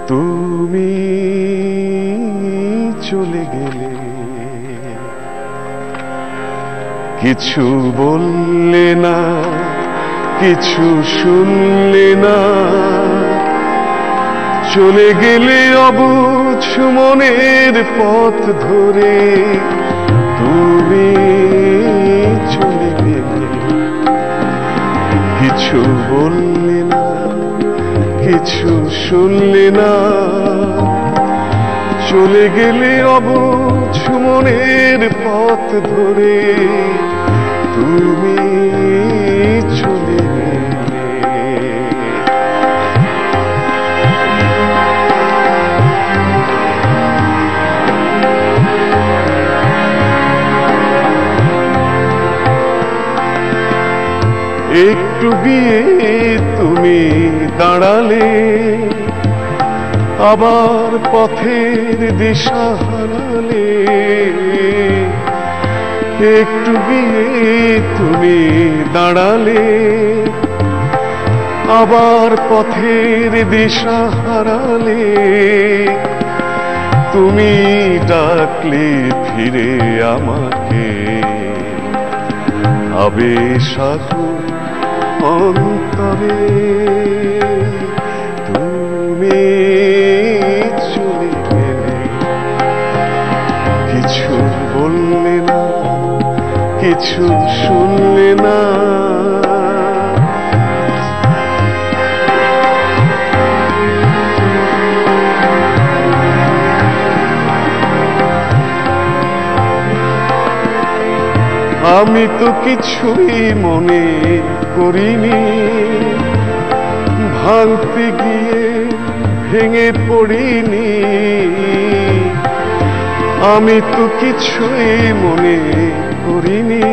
তুমি চলে গেলে, কিছু বললে না, কিছু শুনলে না, চলে গেলে অবুঝ মনের পথ ধরে। তুমি চলে গেলে, কিছু বললে না, কিছু শুনলে না, চলে গেলে অবুঝ মনের পথ ধরে। তুমি চলে গেলে, একটু গিয়ে তুমি দাঁড়ালে, আবার পথের দিশা হারালে। একটু গিয়ে তুমি দাঁড়ালে, আবার পথের দিশা হারালে। তুমি ডাকলে ফিরে আমাকে, আবেশ আকুল অন্তরে। তুমি চলে গেলে, কিছু বললে না, কিছু শুনলে না। আমি তো কিছুই মনে করিনি, ভাঙতে গিয়ে ভেঙে পড়িনি। আমি তো কিছুই মনে করিনি,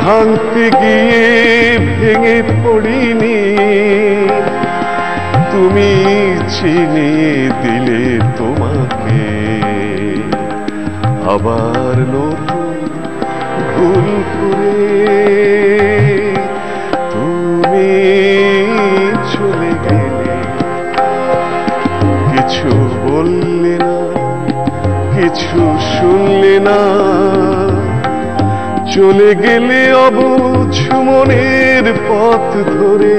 ভাঙতে গিয়ে ভেঙে পড়িনি। তুমি চিনিয়ে দিলে তোমাকে, আবার নতুন ভুল করে। তুমি চলে গেলে, কিছু বললে না, কিছু শুনলে না, চলে গেলে অবুঝ মনের পথ ধরে।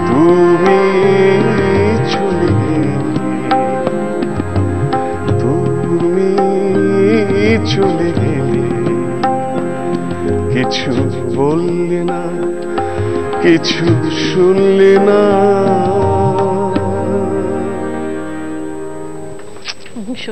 তুমি চলে গেলে, তুমি চলে গেলে, কিছু বললে না, কিছু শুনলে না।